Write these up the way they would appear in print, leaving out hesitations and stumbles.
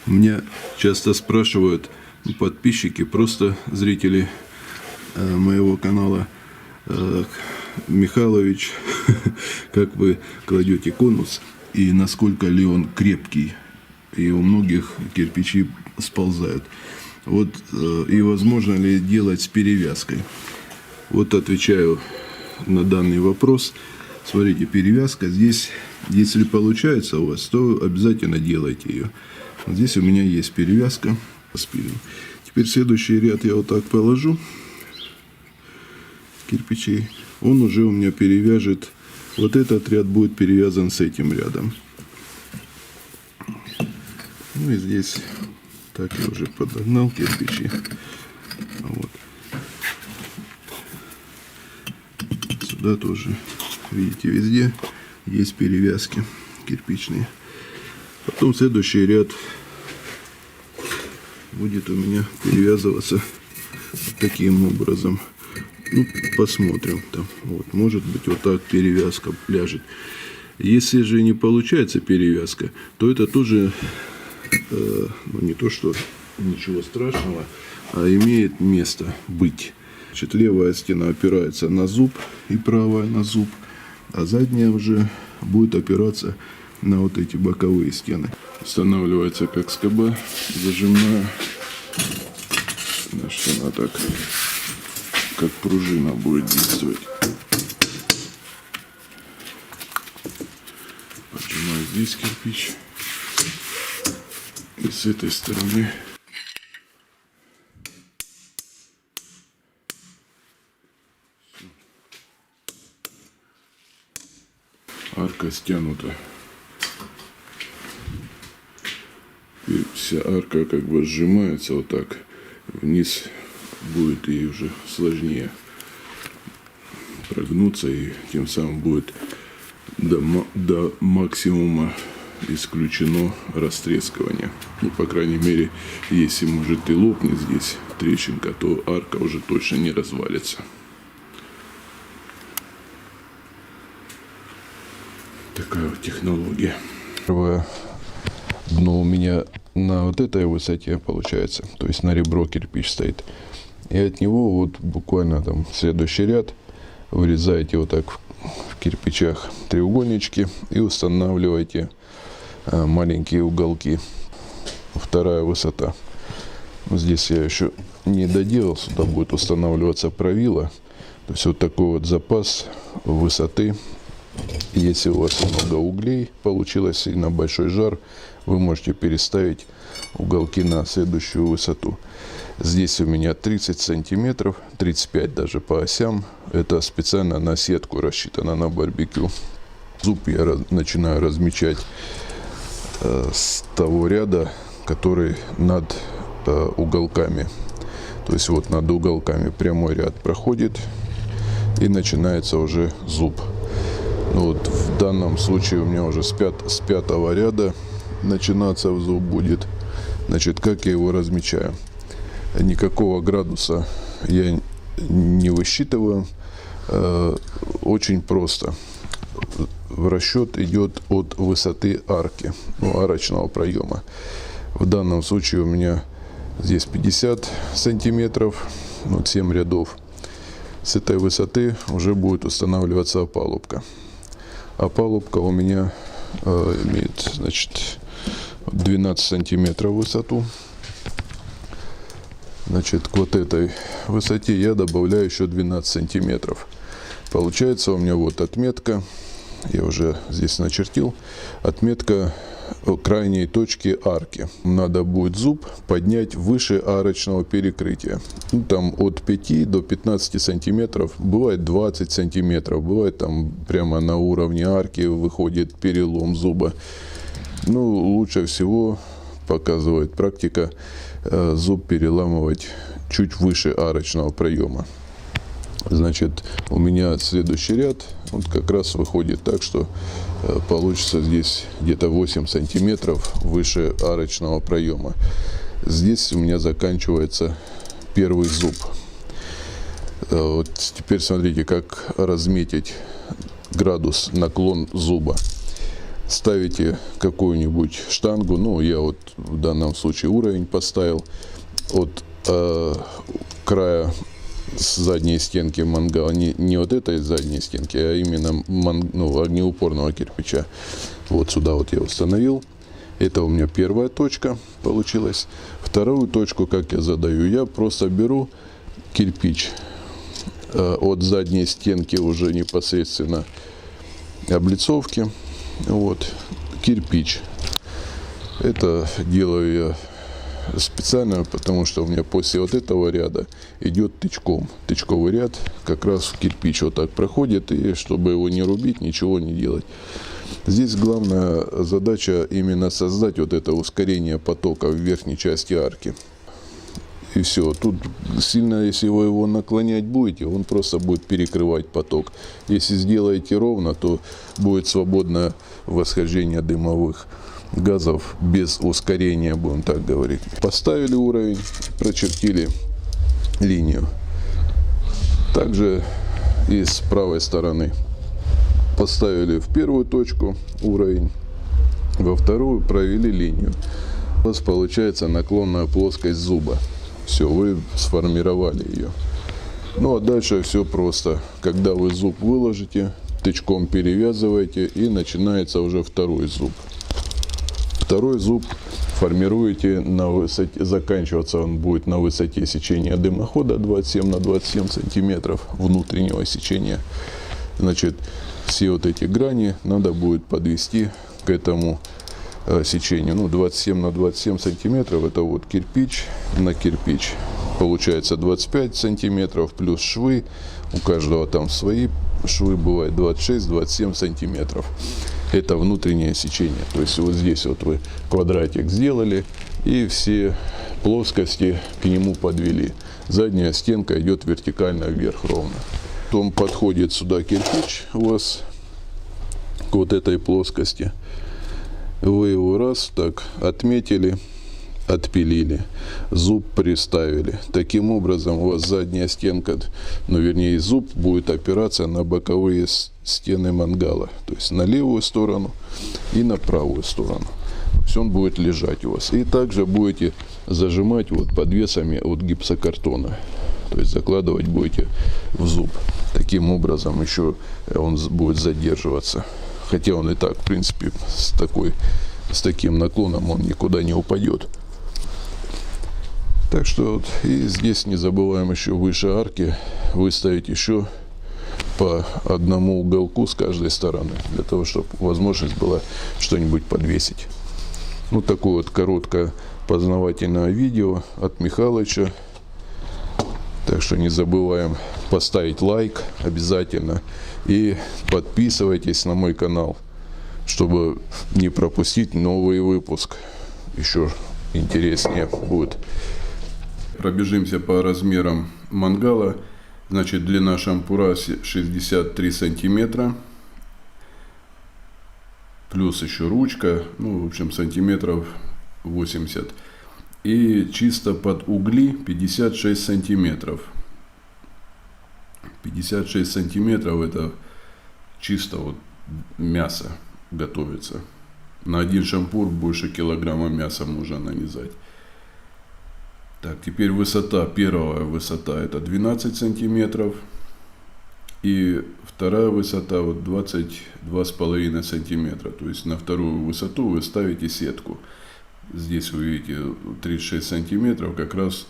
Меня часто спрашивают подписчики, просто зрители моего канала: Михайлович, как вы кладете конус и насколько ли он крепкий? И у многих кирпичи сползают. Вот, и возможно ли делать с перевязкой? Вот отвечаю на данный вопрос. Смотрите, перевязка здесь, если получается у вас, то обязательно делайте ее. Вот здесь у меня есть перевязка. Теперь следующий ряд я вот так положу кирпичей. Он уже у меня перевяжет. Вот этот ряд будет перевязан с этим рядом. Ну и здесь так я уже подогнал кирпичи. Вот. Сюда тоже, видите, везде есть перевязки кирпичные. Потом следующий ряд будет у меня перевязываться таким образом. Ну, посмотрим там. Вот, может быть, вот так перевязка ляжет. Если же не получается перевязка, то это тоже ну, не то, что ничего страшного, а имеет место быть. Значит, левая стена опирается на зуб и правая на зуб, а задняя уже будет опираться на вот эти боковые стены. Устанавливается как скоба зажимная. Значит, она так, как пружина, будет действовать. Поджимаю здесь кирпич. И с этой стороны арка стянута. И вся арка как бы сжимается вот так. Вниз будет ей уже сложнее прогнуться, и тем самым будет до максимума исключено растрескивание. Ну, по крайней мере, если может и лопнет здесь трещинка, то арка уже точно не развалится. Такая вот технология. Первое дно у меня на вот этой высоте получается, то есть на ребро кирпич стоит. И от него вот буквально там следующий ряд вырезаете вот так в кирпичах треугольнички и устанавливаете маленькие уголки. Вторая высота. Здесь я еще не доделал, сюда будет устанавливаться правило. То есть вот такой вот запас высоты. Если у вас много углей, получилось сильно большой жар, вы можете переставить уголки на следующую высоту. Здесь у меня 30 сантиметров, 35 даже по осям. Это специально на сетку рассчитано, на барбекю. Зуб я начинаю размечать с того ряда, который над уголками. То есть вот над уголками прямой ряд проходит и начинается уже зуб. Ну вот в данном случае у меня уже с пятого ряда начинаться зуб будет. Значит, как я его размечаю? Никакого градуса я не высчитываю. Очень просто. В расчет идет от высоты арки, ну, арочного проема. В данном случае у меня здесь 50 сантиметров, вот 7 рядов. С этой высоты уже будет устанавливаться опалубка. Опалубка у меня имеет, значит, 12 сантиметров высоту. Значит, к вот этой высоте я добавляю еще 12 сантиметров. Получается у меня вот отметка, я уже здесь начертил, отметка крайней точки арки. Надо будет зуб поднять выше арочного перекрытия. Ну, там от 5 до 15 сантиметров, бывает 20 сантиметров, бывает там прямо на уровне арки выходит перелом зуба. Ну, лучше всего, показывает практика, зуб переламывать чуть выше арочного проема. Значит, у меня следующий ряд вот как раз выходит так, что получится здесь где-то 8 сантиметров выше арочного проема. Здесь у меня заканчивается первый зуб. Вот теперь смотрите, как разметить градус наклон зуба. ставите какую-нибудь штангу, ну я вот в данном случае уровень поставил от края с задней стенки мангала, не вот этой задней стенки, а именно огнеупорного кирпича. Вот сюда вот я установил. Это у меня первая точка получилась. Вторую точку, как я задаю, я просто беру кирпич от задней стенки уже непосредственно облицовки. Вот кирпич. Это делаю я специально, потому что у меня после вот этого ряда идет тычком. Тычковый ряд как раз в кирпич вот так проходит, и чтобы его не рубить, ничего не делать. Здесь главная задача именно создать вот это ускорение потока в верхней части арки. И все. Тут сильно, если вы его наклонять будете, он просто будет перекрывать поток. Если сделаете ровно, то будет свободное восхождение дымовых газов без ускорения, будем так говорить. Поставили уровень, прочертили линию. Также и с правой стороны поставили в первую точку уровень, во вторую провели линию. У вас получается наклонная плоскость зуба. Все, вы сформировали ее. Ну а дальше все просто. Когда вы зуб выложите, тычком перевязываете, и начинается уже второй зуб. Второй зуб формируете на высоте, заканчиваться он будет на высоте сечения дымохода 27 на 27 сантиметров внутреннего сечения. Значит, все вот эти грани надо будет подвести к этому сечению. Ну, 27 на 27 сантиметров, это вот кирпич на кирпич. Получается 25 сантиметров плюс швы. У каждого там свои швы, бывает 26-27 сантиметров. Это внутреннее сечение. То есть вот здесь вот вы квадратик сделали и все плоскости к нему подвели. Задняя стенка идет вертикально вверх ровно. Потом подходит сюда кирпич у вас к вот этой плоскости. Вы его раз так отметили, отпилили, зуб приставили. Таким образом у вас задняя стенка, ну вернее зуб будет опираться на боковые стены мангала. То есть на левую сторону и на правую сторону. То есть он будет лежать у вас. И также будете зажимать вот подвесами от гипсокартона. То есть закладывать будете в зуб. Таким образом еще он будет задерживаться. Хотя он и так, в принципе, с таким наклоном он никуда не упадет. Так что вот, и здесь не забываем еще выше арки выставить еще по одному уголку с каждой стороны, для того, чтобы возможность была что-нибудь подвесить. Ну, такое вот короткое познавательное видео от Михалыча. Так что не забываем поставить лайк обязательно и подписывайтесь на мой канал, чтобы не пропустить новый выпуск. Еще интереснее будет. Пробежимся по размерам мангала. Значит, длина шампура 63 сантиметра. Плюс еще ручка, ну, в общем, сантиметров 80. И чисто под угли 56 сантиметров. 56 сантиметров это чисто вот мясо готовится. На один шампур больше килограмма мяса можно нанизать. Так, теперь высота, первая высота это 12 сантиметров. И вторая высота вот 22,5 сантиметра. То есть на вторую высоту вы ставите сетку. Здесь вы видите 36 сантиметров, как раз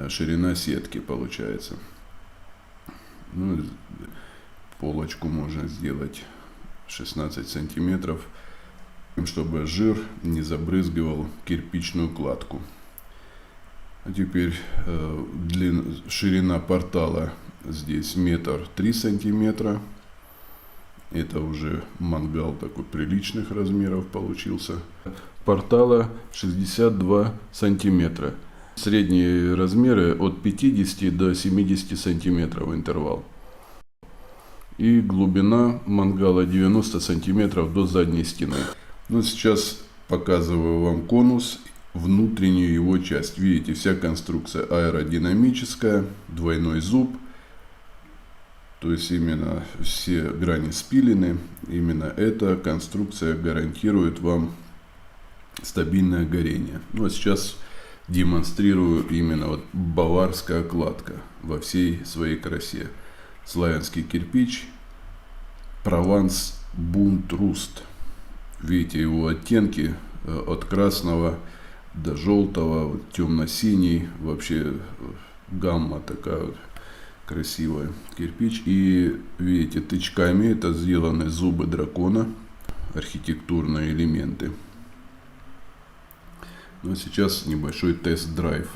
ширина сетки получается. Ну, полочку можно сделать 16 сантиметров, чтобы жир не забрызгивал кирпичную кладку. А теперь ширина портала здесь 1,3 сантиметра. Это уже мангал такой приличных размеров получился. Портала 62 сантиметра. Средние размеры от 50 до 70 сантиметров интервал. И глубина мангала 90 сантиметров до задней стены. Ну, сейчас показываю вам конус, внутреннюю его часть. Видите, вся конструкция аэродинамическая, двойной зуб. То есть именно все грани спилены. Именно эта конструкция гарантирует вам стабильное горение. Ну а сейчас демонстрирую именно вот баварская кладка во всей своей красе. Славянский кирпич, Прованс Бунтруст. Видите его оттенки от красного до желтого, вот темно-синий, вообще гамма такая вот красивая кирпич. И видите, тычками это сделаны зубы дракона, архитектурные элементы. Ну а сейчас небольшой тест-драйв.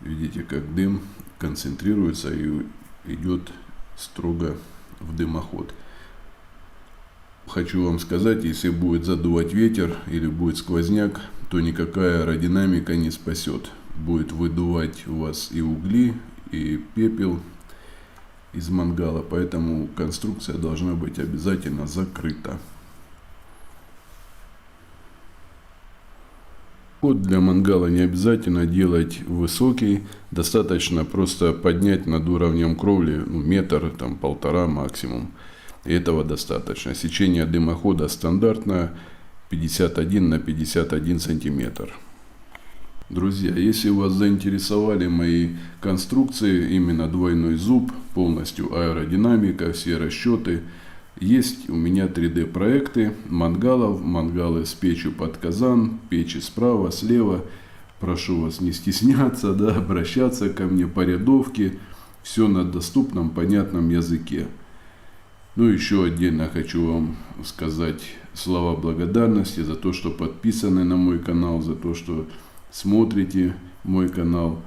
Видите, как дым концентрируется и идет строго в дымоход. Хочу вам сказать, если будет задувать ветер или будет сквозняк, то никакая аэродинамика не спасет. Будет выдувать у вас и угли, и пепел из мангала, поэтому конструкция должна быть обязательно закрыта. Ход для мангала не обязательно делать высокий, достаточно просто поднять над уровнем кровли метр, там, полтора максимум. И этого достаточно. Сечение дымохода стандартное 51 на 51 сантиметр. Друзья, если вас заинтересовали мои конструкции, именно двойной зуб, полностью аэродинамика, все расчеты, есть у меня 3D проекты мангалов, мангалы с печью под казан, печи справа, слева. Прошу вас не стесняться, да, обращаться ко мне по рядовке. Все на доступном, понятном языке. Ну, еще отдельно хочу вам сказать слова благодарности за то, что подписаны на мой канал, за то, что смотрите мой канал.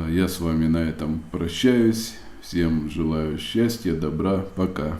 Я с вами на этом прощаюсь. Всем желаю счастья, добра. Пока.